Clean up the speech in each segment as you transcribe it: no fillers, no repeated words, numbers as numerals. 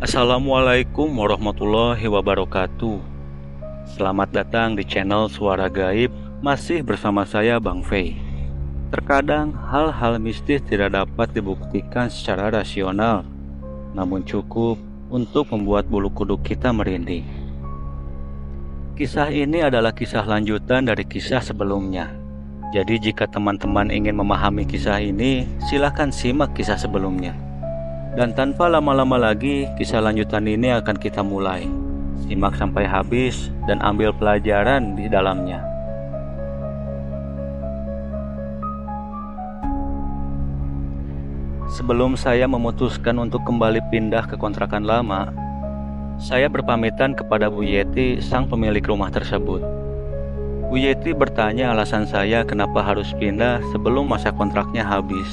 Assalamualaikum warahmatullahi wabarakatuh. Selamat datang di channel Suara Gaib. Masih bersama saya Bang Fei. Terkadang hal-hal mistis tidak dapat dibuktikan secara rasional, namun cukup untuk membuat bulu kuduk kita merinding. Kisah ini adalah kisah lanjutan dari kisah sebelumnya. Jadi jika teman-teman ingin memahami kisah ini, silahkan simak kisah sebelumnya. Dan tanpa lama-lama lagi, kisah lanjutan ini akan kita mulai. Simak sampai habis dan ambil pelajaran di dalamnya. Sebelum saya memutuskan untuk kembali pindah ke kontrakan lama, saya berpamitan kepada Bu Yeti, sang pemilik rumah tersebut. Bu Yeti bertanya alasan saya kenapa harus pindah sebelum masa kontraknya habis.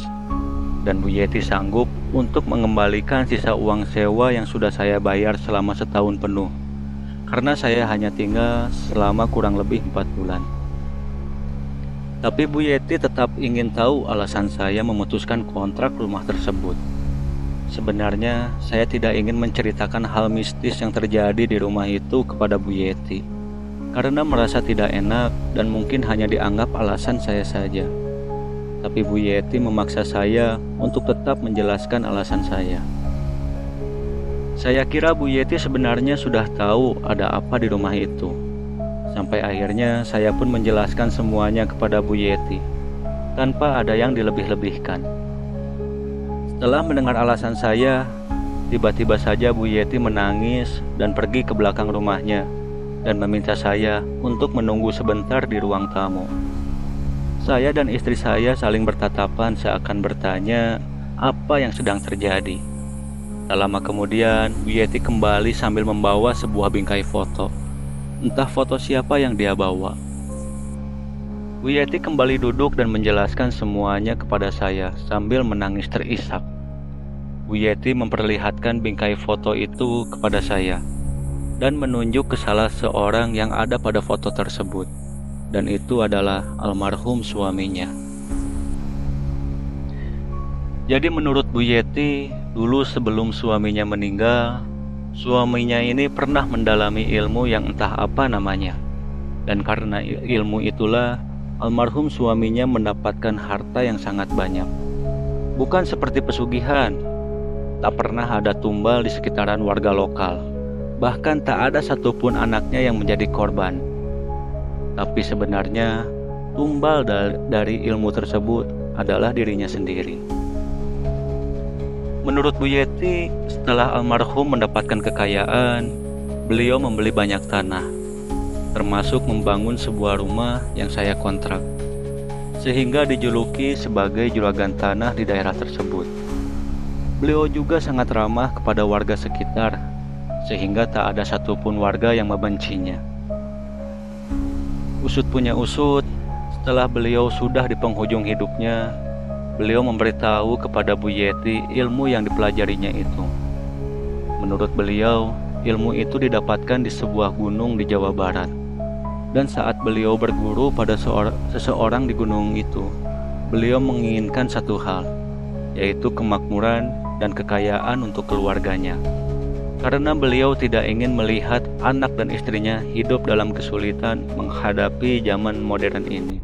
Dan Bu Yeti sanggup untuk mengembalikan sisa uang sewa yang sudah saya bayar selama setahun penuh, karena saya hanya tinggal selama kurang lebih 4 bulan. Tapi Bu Yeti tetap ingin tahu alasan saya memutuskan kontrak rumah tersebut. Sebenarnya saya tidak ingin menceritakan hal mistis yang terjadi di rumah itu kepada Bu Yeti, karena merasa tidak enak dan mungkin hanya dianggap alasan saya saja. Tapi Bu Yeti memaksa saya untuk tetap menjelaskan alasan saya. Saya kira Bu Yeti sebenarnya sudah tahu ada apa di rumah itu. Sampai akhirnya saya pun menjelaskan semuanya kepada Bu Yeti, tanpa ada yang dilebih-lebihkan. Setelah mendengar alasan saya, tiba-tiba saja Bu Yeti menangis dan pergi ke belakang rumahnya dan meminta saya untuk menunggu sebentar di ruang tamu. Saya dan istri saya saling bertatapan seakan bertanya apa yang sedang terjadi. Tak lama kemudian, Bu Yeti kembali sambil membawa sebuah bingkai foto. Entah foto siapa yang dia bawa. Bu Yeti kembali duduk dan menjelaskan semuanya kepada saya sambil menangis terisak. Bu Yeti memperlihatkan bingkai foto itu kepada saya dan menunjuk ke salah seorang yang ada pada foto tersebut, dan itu adalah almarhum suaminya. Jadi menurut Bu Yeti, dulu sebelum suaminya meninggal, suaminya ini pernah mendalami ilmu yang entah apa namanya. Dan karena ilmu itulah, almarhum suaminya mendapatkan harta yang sangat banyak. Bukan seperti pesugihan, tak pernah ada tumbal di sekitaran warga lokal. Bahkan tak ada satupun anaknya yang menjadi korban. Tapi sebenarnya tumbal dari ilmu tersebut adalah dirinya sendiri. Menurut Bu Yeti, setelah almarhum mendapatkan kekayaan, beliau membeli banyak tanah, termasuk membangun sebuah rumah yang saya kontrak, sehingga dijuluki sebagai juragan tanah di daerah tersebut. Beliau juga sangat ramah kepada warga sekitar, sehingga tak ada satupun warga yang membencinya. Usut punya usut, setelah beliau sudah di penghujung hidupnya, beliau memberitahu kepada Bu Yeti ilmu yang dipelajarinya itu. Menurut beliau, ilmu itu didapatkan di sebuah gunung di Jawa Barat. Dan saat beliau berguru pada seseorang di gunung itu, beliau menginginkan satu hal, yaitu kemakmuran dan kekayaan untuk keluarganya. Karena beliau tidak ingin melihat anak dan istrinya hidup dalam kesulitan menghadapi zaman modern ini.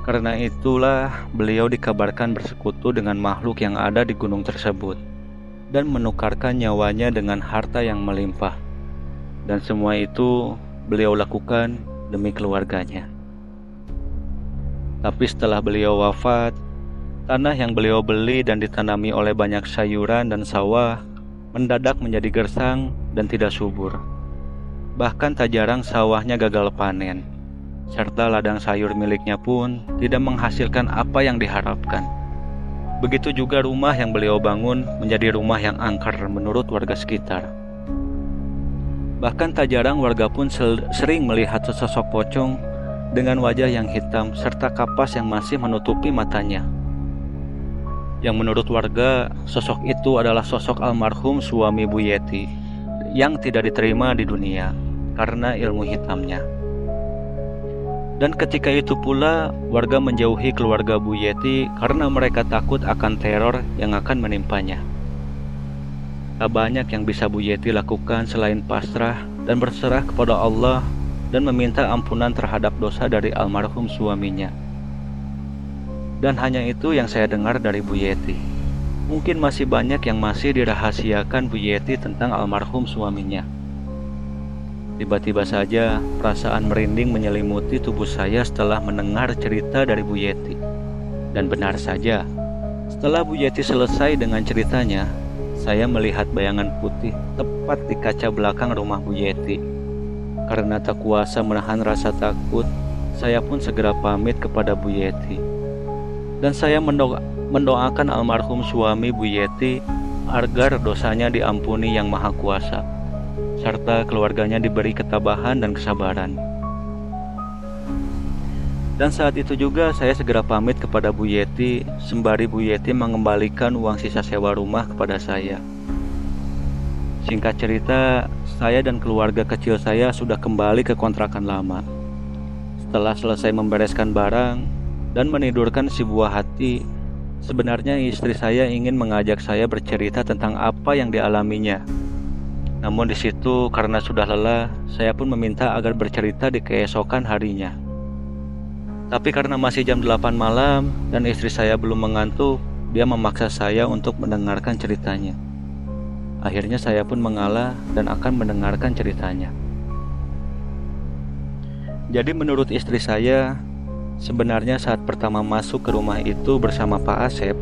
Karena itulah beliau dikabarkan bersekutu dengan makhluk yang ada di gunung tersebut dan menukarkan nyawanya dengan harta yang melimpah. Dan semua itu beliau lakukan demi keluarganya. Tapi setelah beliau wafat, tanah yang beliau beli dan ditanami oleh banyak sayuran dan sawah mendadak menjadi gersang dan tidak subur. Bahkan tak jarang sawahnya gagal panen, serta ladang sayur miliknya pun tidak menghasilkan apa yang diharapkan. Begitu juga rumah yang beliau bangun menjadi rumah yang angker menurut warga sekitar. Bahkan tak jarang warga pun sering melihat sesosok pocong dengan wajah yang hitam serta kapas yang masih menutupi matanya. Yang menurut warga, sosok itu adalah sosok almarhum suami Bu Yeti yang tidak diterima di dunia karena ilmu hitamnya. Dan ketika itu pula warga menjauhi keluarga Bu Yeti karena mereka takut akan teror yang akan menimpanya. Tak banyak yang bisa Bu Yeti lakukan selain pasrah dan berserah kepada Allah dan meminta ampunan terhadap dosa dari almarhum suaminya. Dan hanya itu yang saya dengar dari Bu Yeti. Mungkin masih banyak yang masih dirahasiakan Bu Yeti tentang almarhum suaminya. Tiba-tiba saja perasaan merinding menyelimuti tubuh saya setelah mendengar cerita dari Bu Yeti. Dan benar saja, setelah Bu Yeti selesai dengan ceritanya, saya melihat bayangan putih tepat di kaca belakang rumah Bu Yeti. Karena tak kuasa menahan rasa takut, saya pun segera pamit kepada Bu Yeti. Dan saya mendoakan almarhum suami Bu Yeti agar dosanya diampuni Yang Maha Kuasa, serta keluarganya diberi ketabahan dan kesabaran. Dan saat itu juga saya segera pamit kepada Bu Yeti, sembari Bu Yeti mengembalikan uang sisa sewa rumah kepada saya. Singkat cerita, saya dan keluarga kecil saya sudah kembali ke kontrakan lama. Setelah selesai membereskan barang dan menidurkan si buah hati, sebenarnya istri saya ingin mengajak saya bercerita tentang apa yang dialaminya. Namun di situ karena sudah lelah, saya pun meminta agar bercerita di keesokan harinya. Tapi karena masih jam 8 malam dan istri saya belum mengantuk, dia memaksa saya untuk mendengarkan ceritanya. Akhirnya saya pun mengalah dan akan mendengarkan ceritanya. Jadi menurut istri saya, sebenarnya saat pertama masuk ke rumah itu bersama Pak Asep,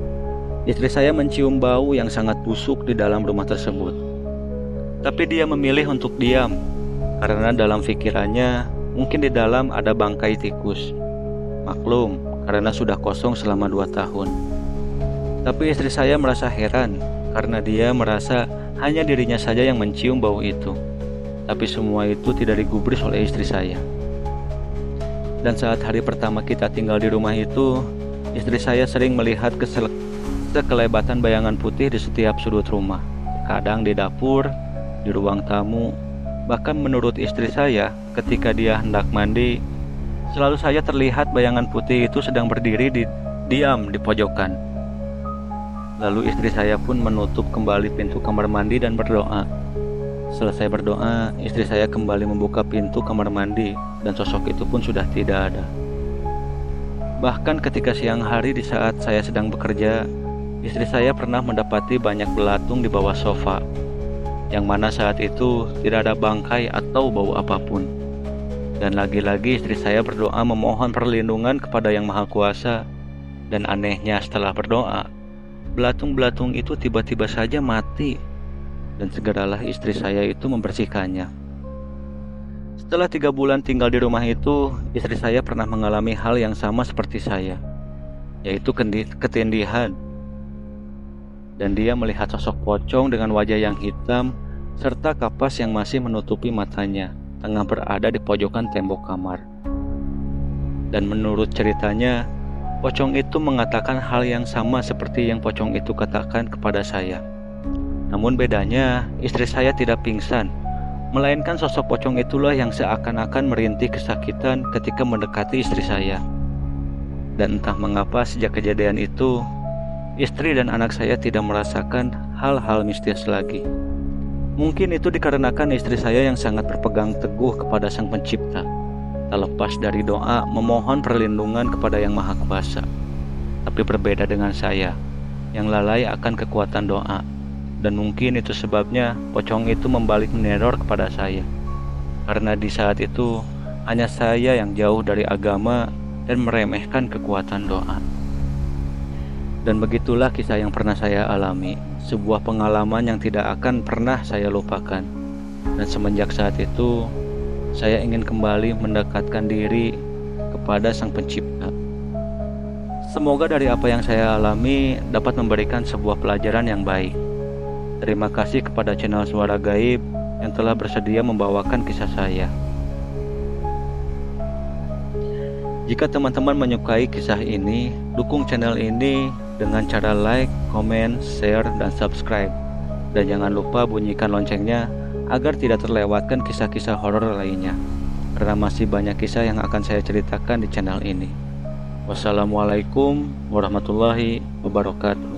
istri saya mencium bau yang sangat busuk di dalam rumah tersebut. Tapi dia memilih untuk diam, karena dalam pikirannya mungkin di dalam ada bangkai tikus. Maklum, karena sudah kosong selama 2 tahun. Tapi istri saya merasa heran, karena dia merasa hanya dirinya saja yang mencium bau itu. Tapi semua itu tidak digubris oleh istri saya. Dan saat hari pertama kita tinggal di rumah itu, istri saya sering melihat kekelebatan bayangan putih di setiap sudut rumah. Kadang di dapur, di ruang tamu. Bahkan menurut istri saya, ketika dia hendak mandi, selalu saja terlihat bayangan putih itu sedang berdiri diam di pojokan. Lalu istri saya pun menutup kembali pintu kamar mandi dan berdoa. Selesai berdoa, istri saya kembali membuka pintu kamar mandi dan sosok itu pun sudah tidak ada. Bahkan ketika siang hari di saat saya sedang bekerja, istri saya pernah mendapati banyak belatung di bawah sofa, yang mana saat itu tidak ada bangkai atau bau apapun. Dan lagi-lagi istri saya berdoa memohon perlindungan kepada Yang Maha Kuasa. Dan anehnya setelah berdoa, belatung-belatung itu tiba-tiba saja mati. Dan segeralah istri saya itu membersihkannya. Setelah 3 bulan tinggal di rumah itu, istri saya pernah mengalami hal yang sama seperti saya, yaitu ketindihan. Dan dia melihat sosok pocong dengan wajah yang hitam serta kapas yang masih menutupi matanya, tengah berada di pojokan tembok kamar. Dan menurut ceritanya, pocong itu mengatakan hal yang sama seperti yang pocong itu katakan kepada saya. Namun bedanya, istri saya tidak pingsan, melainkan sosok pocong itulah yang seakan-akan merintih kesakitan ketika mendekati istri saya. Dan entah mengapa sejak kejadian itu, istri dan anak saya tidak merasakan hal-hal mistis lagi. Mungkin itu dikarenakan istri saya yang sangat berpegang teguh kepada Sang Pencipta, tak lepas dari doa memohon perlindungan kepada Yang Maha Kuasa. Tapi berbeda dengan saya, yang lalai akan kekuatan doa. Dan mungkin itu sebabnya pocong itu membalik meneror kepada saya. Karena di saat itu, hanya saya yang jauh dari agama dan meremehkan kekuatan doa. Dan begitulah kisah yang pernah saya alami. Sebuah pengalaman yang tidak akan pernah saya lupakan. Dan semenjak saat itu, saya ingin kembali mendekatkan diri kepada Sang Pencipta. Semoga dari apa yang saya alami dapat memberikan sebuah pelajaran yang baik. Terima kasih kepada channel Suara Gaib yang telah bersedia membawakan kisah saya. Jika teman-teman menyukai kisah ini, dukung channel ini dengan cara like, komen, share, dan subscribe. Dan jangan lupa bunyikan loncengnya agar tidak terlewatkan kisah-kisah horor lainnya, karena masih banyak kisah yang akan saya ceritakan di channel ini. Wassalamualaikum warahmatullahi wabarakatuh.